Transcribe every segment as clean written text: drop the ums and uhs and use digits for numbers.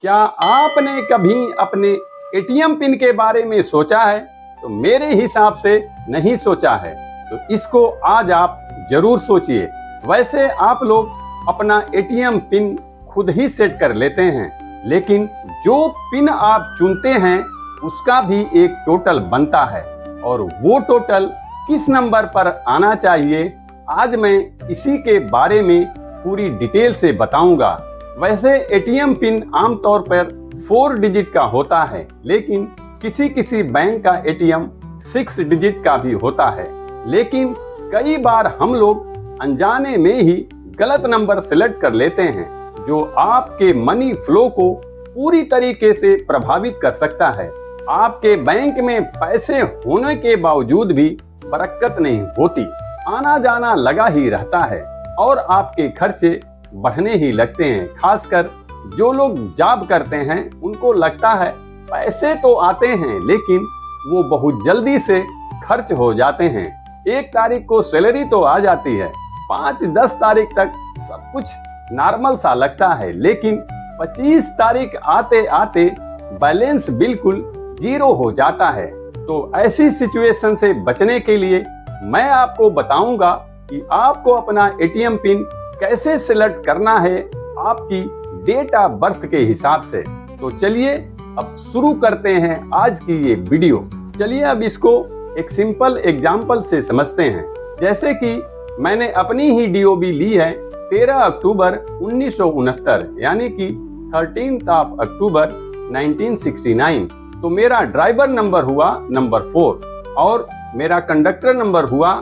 क्या आपने कभी अपने एटीएम पिन के बारे में सोचा है? तो मेरे हिसाब से नहीं सोचा है, तो इसको आज आप जरूर सोचिए। वैसे आप लोग अपना एटीएम पिन खुद ही सेट कर लेते हैं, लेकिन जो पिन आप चुनते हैं उसका भी एक टोटल बनता है, और वो टोटल किस नंबर पर आना चाहिए, आज मैं इसी के बारे में पूरी डिटेल से बताऊंगा। वैसे एटीएम पिन आमतौर पर 4 डिजिट का होता है, लेकिन किसी किसी बैंक का एटीएम 6 डिजिट का भी होता है। लेकिन कई बार हम लोग अनजाने में ही गलत नंबर सिलेक्ट कर लेते हैं, जो आपके मनी फ्लो को पूरी तरीके से प्रभावित कर सकता है। आपके बैंक में पैसे होने के बावजूद भी बरकत नहीं होती, आना जाना लगा ही रहता है और आपके खर्चे बढ़ने ही लगते हैं। खासकर जो लोग जॉब करते हैं उनको लगता है पैसे तो आते हैं, लेकिन वो बहुत जल्दी से खर्च हो जाते हैं। 1 तारीख को सैलरी तो आ जाती है, 5-10 तारीख तक सब कुछ नॉर्मल सा लगता है, लेकिन 25 तारीख आते आते बैलेंस बिल्कुल 0 हो जाता है। तो ऐसी सिचुएशन से बचने के लिए मैं आपको बताऊंगा कि आपको अपना एटीएम पिन कैसे सिलेक्ट करना है आपकी डेट ऑफ बर्थ के हिसाब से। तो चलिए अब शुरू करते हैं आज की ये वीडियो। चलिए अब इसको एक सिंपल एग्जांपल से समझते हैं। जैसे कि मैंने अपनी ही डीओबी ली है 13 अक्टूबर 1969, यानी कि 13th of October 1969। तो मेरा ड्राइवर नंबर हुआ नंबर 4 और मेरा कंडक्टर नंबर हुआ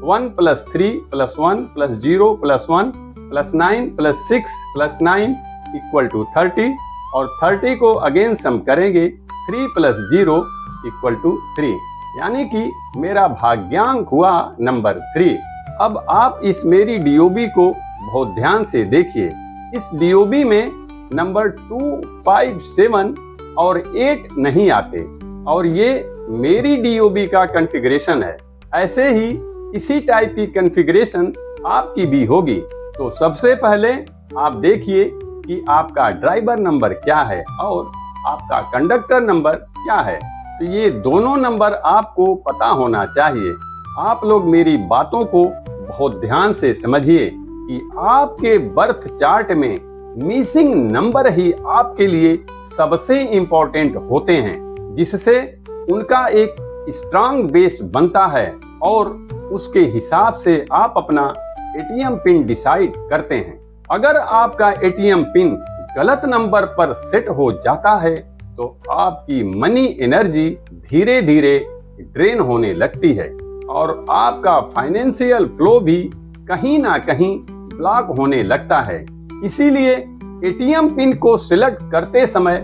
1 + 3 + 1 + 0 + 1 + 9 + 6 + 9 = 30, और 30 को अगेन सम करेंगे 3 + 0 = 3, यानी कि मेरा भाग्यांक हुआ नंबर 3। अब आप इस मेरी डीओबी को बहुत ध्यान से देखिए। इस डीओबी में नंबर 2, 5, 7 और 8 नहीं आते, और ये मेरी डीओबी का कॉन्फ़िगरेशन है। ऐसे ही इसी टाइप की कॉन्फ़िगरेशन आपकी भी होगी। तो सबसे पहले आप देखिए कि आपका ड्राइवर नंबर क्या है और आपका कंडक्टर नंबर क्या है। तो ये दोनों नंबर आपको पता होना चाहिए। आप लोग मेरी बातों को बहुत ध्यान से समझिए कि आपके बर्थ चार्ट में मिसिंग नंबर ही आपके लिए सबसे इम्पोर्टेंट होते हैं, जिससे उनका एक स्ट्रांग बेस बनता है और उसके हिसाब से आप अपना एटीएम पिन डिसाइड करते हैं। अगर आपका एटीएम पिन गलत नंबर पर सेट हो जाता है तो आपकी मनी एनर्जी धीरे धीरे ड्रेन होने लगती है और आपका फाइनेंशियल फ्लो भी कहीं ना कहीं ब्लॉक होने लगता है। इसीलिए एटीएम पिन को सिलेक्ट करते समय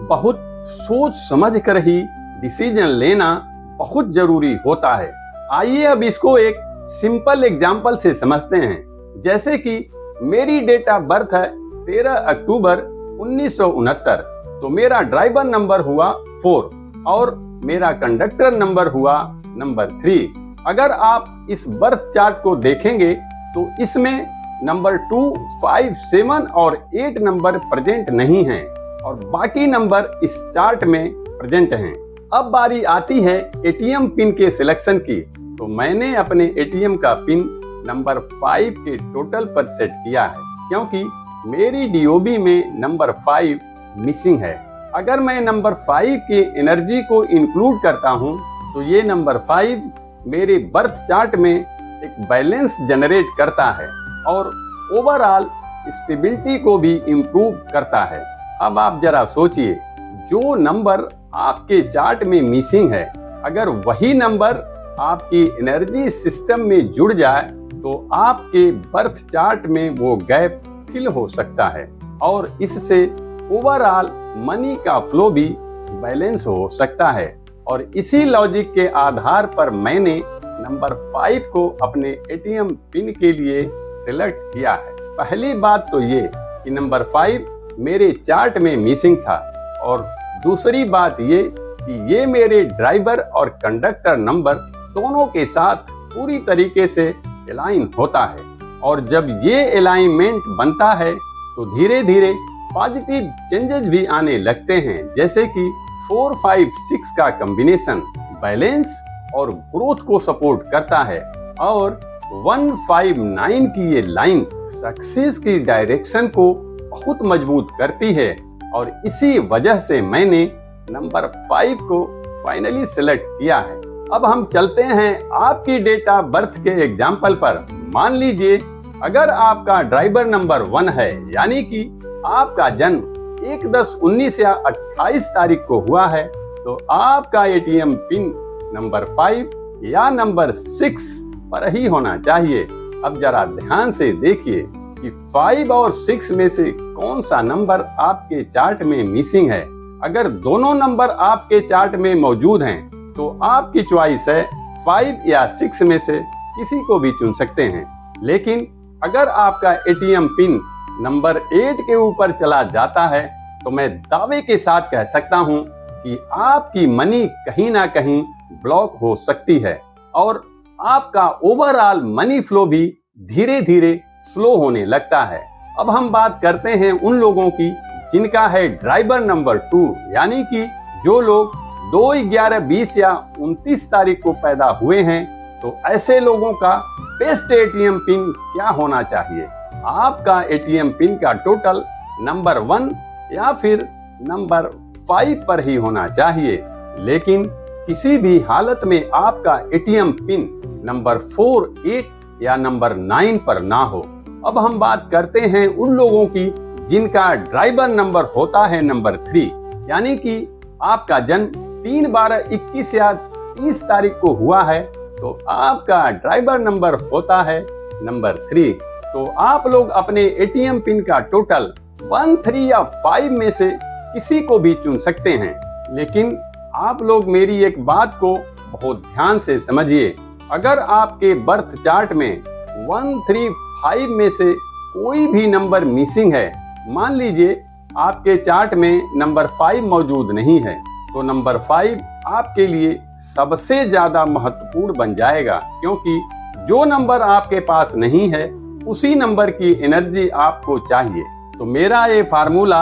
बहुत सोच समझ कर ही डिसीजन लेना बहुत जरूरी होता है। आइए अब इसको एक सिंपल एग्जाम्पल से समझते हैं। जैसे कि मेरी डेट ऑफ बर्थ है 13 अक्टूबर 1969, तो मेरा ड्राइवर नंबर हुआ 4 और मेरा कंडक्टर नंबर हुआ नंबर 3। अगर आप इस बर्थ चार्ट को देखेंगे तो इसमें नंबर 2, 5, 7 और 8 नंबर प्रेजेंट नहीं हैं, और बाकी नंबर इस चार्ट में प्रेजेंट हैं। अब बारी आती है एटीएम पिन के सिलेक्शन की। तो मैंने अपने एटीएम का पिन नंबर 5 के टोटल पर सेट किया है, क्योंकि मेरी डीओबी में नंबर 5 मिसिंग है। अगर मैं नंबर 5 के एनर्जी को इंक्लूड करता हूं तो ये नंबर 5 मेरे बर्थ चार्ट में एक बैलेंस जनरेट करता है और ओवरऑल स्टेबिलिटी को भी इम्प्रूव करता है। अब आप जरा सोचिए, जो नंबर आपके चार्ट में मिसिंग है, अगर वही नंबर आपकी एनर्जी सिस्टम में जुड़ जाए तो आपके बर्थ चार्ट में वो गैप फिल हो सकता है और इससे ओवरऑल मनी का फ्लो भी बैलेंस हो सकता है। और इसी लॉजिक के आधार पर मैंने नंबर 5 को अपने एटीएम पिन के लिए सिलेक्ट किया है। पहली बात तो ये कि नंबर 5 मेरे चार्ट में मिसिंग था, और दूसरी बात ये कि ये मेरे ड्राइवर और कंडक्टर नंबर दोनों के साथ पूरी तरीके से अलाइन होता है, और जब ये अलाइनमेंट बनता है तो धीरे धीरे पॉजिटिव चेंजेस भी आने लगते हैं, जैसे कि 4, 5, 6 का कॉम्बिनेशन बैलेंस और ग्रोथ को सपोर्ट करता है और 1, 5, 9 की ये लाइन सक्सेस की डायरेक्शन को बहुत मजबूत करती है और इसी वजह से मैंने नंबर 5 को फाइनली सिलेक्ट किया है। अब हम चलते हैं आपकी डेट ऑफ बर्थ के एग्जाम्पल पर। मान लीजिए अगर आपका ड्राइवर नंबर 1 है, यानी कि आपका जन्म 1/10/19 या 28 तारीख को हुआ है, तो आपका एटीएम पिन नंबर 5 या नंबर 6 पर ही होना चाहिए। अब जरा ध्यान से देखिए कि 5 और 6 में से कौन सा नंबर आपके चार्ट में मिसिंग है। अगर दोनों नंबर आपके चार्ट में मौजूद हैं, तो आपकी चॉइस है 5 या 6 में से किसी को भी चुन सकते हैं। लेकिन अगर आपका एटीएम पिन नंबर 8 के ऊपर चला जाता है, तो मैं दावे के साथ कह सकता हूं कि आपकी मनी कहीं ना कहीं ब्लॉक हो सकती है और आपका ओवरऑल मनी फ्लो भी धीरे धीरे स्लो होने लगता है। अब हम बात करते हैं उन लोगों की जिनका है ड्राइवर नंबर 2, यानी कि जो लोग 2, 11, 20 या 29 तारीख को पैदा हुए हैं। तो ऐसे लोगों का बेस्ट एटीएम पिन क्या होना चाहिए? आपका एटीएम पिन का टोटल नंबर 1 या फिर नंबर 5 पर ही होना चाहिए, लेकिन किसी भी हालत में आपका एटीएम पिन नंबर 4, 8 या नंबर 9 पर ना हो। अब हम बात करते हैं उन लोगों की जिनका ड्राइवर नंबर होता है नंबर 3, यानी कि आपका जन्म 3, 12, 21 या 30 तारीख को हुआ है, तो आपका ड्राइवर नंबर होता है नंबर 3। तो आप लोग अपने एटीएम पिन का टोटल 1, 3 या 5 में से किसी को भी चुन सकते हैं। लेकिन आप लोग मेरी एक बात को बहुत ध्यान से समझिए। अगर आपके बर्थ चार्ट में 1, 3, 5 में से कोई भी नंबर मिसिंग है, मान लीजिए आपके चार्ट में नंबर 5 मौजूद नहीं है, तो नंबर 5 आपके लिए सबसे ज्यादा महत्वपूर्ण बन जाएगा, क्योंकि जो नंबर आपके पास नहीं है उसी नंबर की एनर्जी आपको चाहिए। तो मेरा ये फार्मूला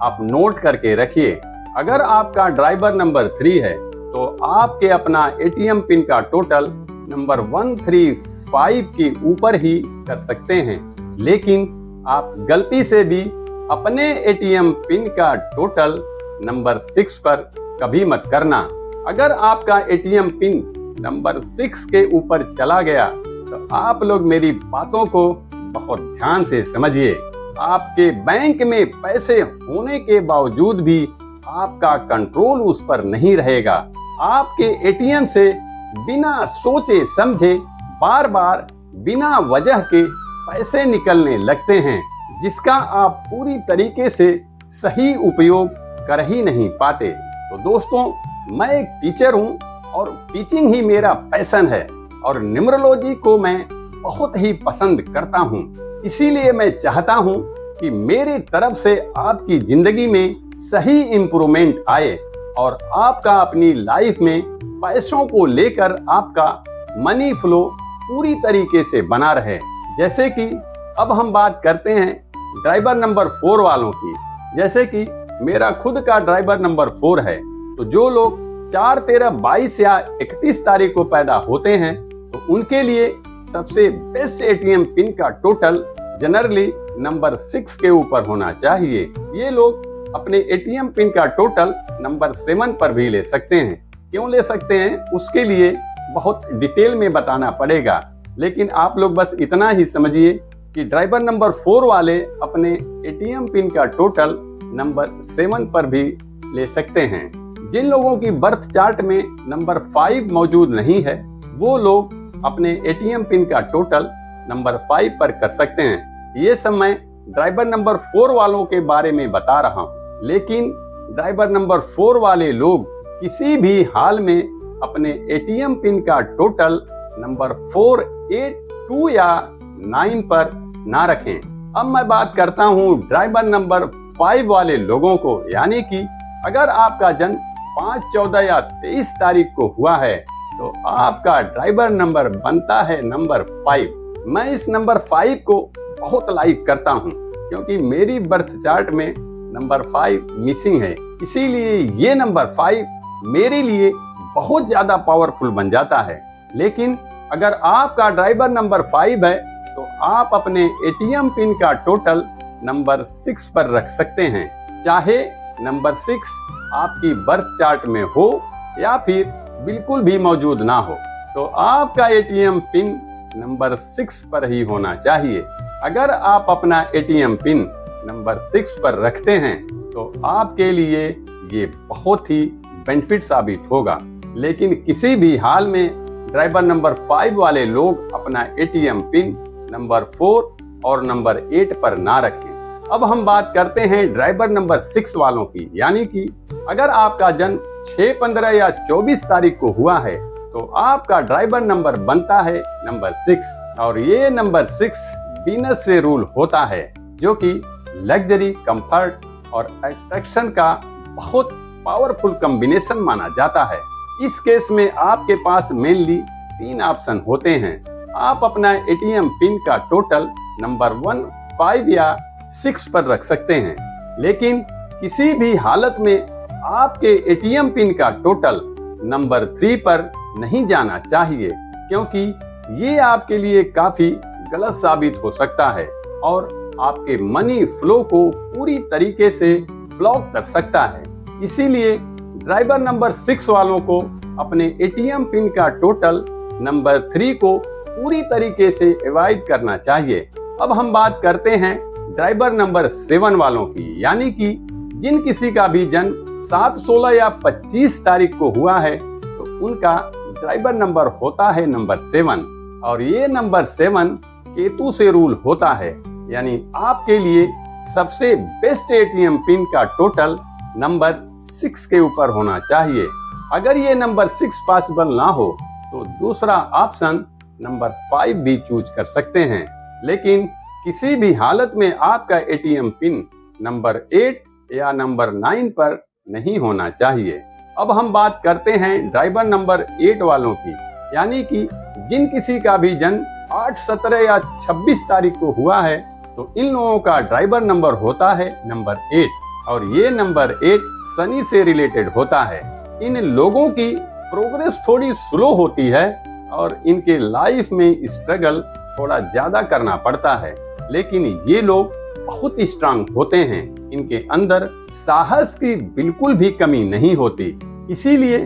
आप नोट करके रखिए। अगर आपका ड्राइवर नंबर 3 है, तो आपके अपना एटीएम पिन का टोटल नंबर 1, 3, 5 के ऊपर ही कर सकते हैं। लेकिन आप गलती से भी अपने एटीएम पिन का टोटल नंबर 6 पर कभी मत करना। अगर आपका एटीएम पिन नंबर 6 के ऊपर चला गया, तो आप लोग मेरी बातों को बहुत ध्यान से समझिए। आपके बैंक में पैसे होने के बावजूद भी आपका कंट्रोल उस पर नहीं रहेगा। आपके एटीएम से बिना सोचे समझे बार बार बिना वजह के पैसे निकलने लगते हैं, जिसका आप पूरी तरीके से सही उपयोग कर ही नहीं पाते। तो दोस्तों, मैं एक टीचर हूँ और टीचिंग ही मेरा पैशन है और न्यूमरोलॉजी को मैं बहुत ही पसंद करता हूँ। इसीलिए मैं चाहता हूँ कि मेरे तरफ से आपकी जिंदगी में सही इम्प्रूवमेंट आए और आपका अपनी लाइफ में पैसों को लेकर आपका मनी फ्लो पूरी तरीके से बना रहे। जैसे कि अब हम बात करते हैं ड्राइवर नंबर 4 वालों की। जैसे कि मेरा खुद का ड्राइवर नंबर 4 है, तो जो लोग 4, 13, 22 या 31 तारीख को पैदा होते हैं, तो उनके लिए सबसे बेस्ट एटीएम पिन का टोटल जनरली नंबर 6 के ऊपर होना चाहिए। ये लोग अपने एटीएम पिन का टोटल नंबर 7 पर भी ले सकते हैं। क्यों ले सकते हैं, उसके लिए बहुत डिटेल में बताना पड़ेगा, लेकिन आप लोग बस इतना ही समझिए कि ड्राइवर नंबर 4 वाले अपने एटीएम पिन का टोटल नंबर 7 पर भी ले सकते हैं। जिन लोगों की बर्थ चार्ट में नंबर 5 मौजूद नहीं है, वो लोग अपने एटीएम पिन का टोटल नंबर 5 पर कर सकते हैं। ये सब मैं ड्राइवर नंबर 4 वालों के बारे में बता रहा हूँ, लेकिन ड्राइवर नंबर 4 वाले लोग किसी भी हाल में अपने एटीएम पिन का टोटल नंबर 4, 8, 2 या 9 पर ना रखें। अब मैं बात करता हूँ ड्राइवर नंबर 5 वाले लोगों को, यानी कि अगर आपका जन्म 5, 14 या 23 तारीख को हुआ है, तो आपका ड्राइवर नंबर बनता है नंबर 5। मैं इस नंबर 5 को बहुत लाइक करता हूँ, क्योंकि मेरी बर्थ चार्ट में नंबर 5 मिसिंग है। इसीलिए ये नंबर 5 मेरे लिए बहुत ज्यादा पावरफुल बन जाता है। लेकिन अगर आपका ड्राइवर नंबर 5 है तो आप अपने एटीएम पिन का टोटल नंबर 6 पर रख सकते हैं। चाहे नंबर 6 आपकी बर्थ चार्ट में हो या फिर बिल्कुल भी मौजूद ना हो, तो आपका एटीएम पिन नंबर 6 पर ही होना चाहिए। अगर आप अपना एटीएम पिन नंबर 6 पर रखते हैं तो आपके लिए ये बहुत ही बेनिफिट साबित होगा। लेकिन किसी भी हाल में ड्राइवर नंबर 5 वाले लोग अपना एटीएम पिन नंबर 4 और नंबर 8 पर ना रखें। अब हम बात करते हैं ड्राइवर नंबर 6 वालों की, यानी कि अगर आपका जन्म 6, 15 या 24 तारीख को हुआ है तो आपका ड्राइवर नंबर बनता है नंबर 6 और ये नंबर 6 वीनस से रूल होता है, जो कि लग्जरी, कंफर्ट और अट्रैक्शन का बहुत पावरफुल कॉम्बिनेशन माना जाता है। इस केस में आपके पास मेनली 3 ऑप्शन होते हैं। आप अपना एटीएम पिन का टोटल नंबर 1, 5 या 6 पर रख सकते हैं। लेकिन किसी भी हालत में आपके एटीएम पिन का टोटल नंबर 3 पर नहीं जाना चाहिए, क्योंकि ये आपके लिए काफी गलत साबित हो सकता है और आपके मनी फ्लो को पूरी तरीके से ब्लॉक कर सकता है। इसीलिए ड्राइवर नंबर 6 वालों को अपने एटीएम पिन का टोटल नंबर 3 को पूरी तरीके से अवॉइड करना चाहिए। अब हम बात करते हैं ड्राइवर नंबर 7 वालों की, यानी कि जिन किसी का भी जन्म 7, 16 या 25 तारीख को हुआ है तो उनका ड्राइवर नंबर होता है नंबर 7 और ये नंबर 7 केतु से रूल होता है। यानी आपके लिए सबसे बेस्ट एटीएम पिन का टोटल नंबर 6 के ऊपर होना चाहिए। अगर ये नंबर 6 पॉसिबल ना हो तो दूसरा ऑप्शन नंबर 5 भी चूज कर सकते हैं। लेकिन किसी भी हालत में आपका एटीएम पिन नंबर 8 या नंबर 9 पर नहीं होना चाहिए। अब हम बात करते हैं ड्राइवर नंबर 8 वालों की, यानी कि जिन किसी का भी जन्म 8, 17 या 26 तारीख को हुआ है तो इन लोगों का ड्राइवर नंबर होता है नंबर 8 और ये नंबर 8 शनि से रिलेटेड होता है। इन लोगों की प्रोग्रेस थोड़ी स्लो होती है और इनके लाइफ में स्ट्रगल थोड़ा ज्यादा करना पड़ता है, लेकिन ये लोग बहुत स्ट्रांग होते हैं। इनके अंदर साहस की बिल्कुल भी कमी नहीं होती। इसीलिए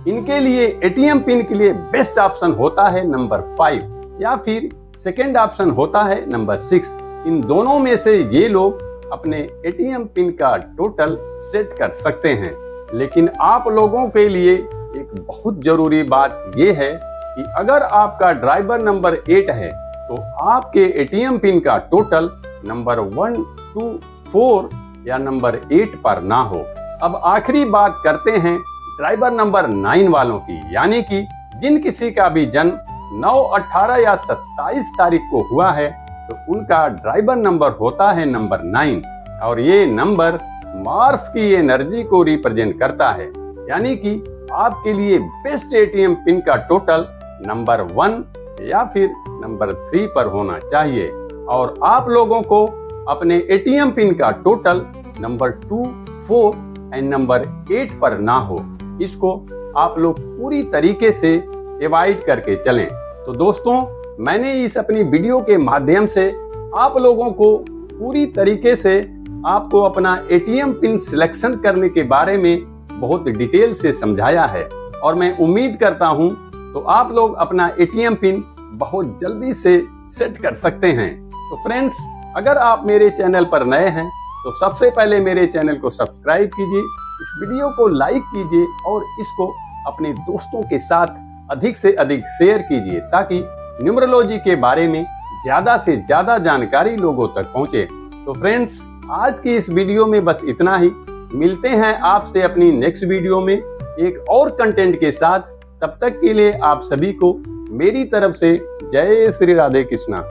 इनके लिए एटीएम पिन के लिए बेस्ट ऑप्शन होता है नंबर 5 या फिर सेकेंड ऑप्शन होता है नंबर 6। इन दोनों में से ये लोग अपने एटीएम पिन का टोटल सेट कर सकते हैं। लेकिन आप लोगों के लिए एक बहुत जरूरी बात ये है कि अगर आपका ड्राइवर नंबर 8 है तो आपके एटीएम पिन का टोटल नंबर 1, 2, 4 या नंबर 8 पर ना हो। अब आखिरी बात करते हैं ड्राइवर नंबर 9 वालों की, यानी कि जिन किसी का भी जन्म 9, 18 या 27 तारीख को हुआ है तो उनका ड्राइवर नंबर होता है नंबर 9 और ये नंबर मार्स की एनर्जी को रिप्रेजेंट करता है। यानी कि आपके लिए बेस्ट एटीएम पिन का टोटल नंबर 1 या फिर नंबर 3 पर होना चाहिए और आप लोगों को अपने एटीएम पिन का टोटल नंबर 2, 4 एंड नंबर 8 पर ना हो। इसको आप लोग पूरी तरीके से अवॉइड करके चलें। तो दोस्तों, मैंने इस अपनी वीडियो के माध्यम से आप लोगों को पूरी तरीके से आपको अपना एटीएम पिन सिलेक्शन करने के बारे में बहुत डिटेल से समझाया है और मैं उम्मीद करता हूं तो आप लोग अपना एटीएम पिन बहुत जल्दी से सेट कर सकते हैं। तो फ्रेंड्स, अगर आप मेरे चैनल पर नए हैं तो सबसे पहले मेरे चैनल को सब्सक्राइब कीजिए, इस वीडियो को लाइक कीजिए और इसको अपने दोस्तों के साथ अधिक से अधिक शेयर कीजिए ताकि न्यूमरोलॉजी के बारे में ज्यादा से ज्यादा जानकारी लोगों तक पहुंचे। तो फ्रेंड्स, आज की इस वीडियो में बस इतना ही। मिलते हैं आपसे अपनी नेक्स्ट वीडियो में एक और कंटेंट के साथ। तब तक के लिए आप सभी को मेरी तरफ से जय श्री राधे कृष्णा।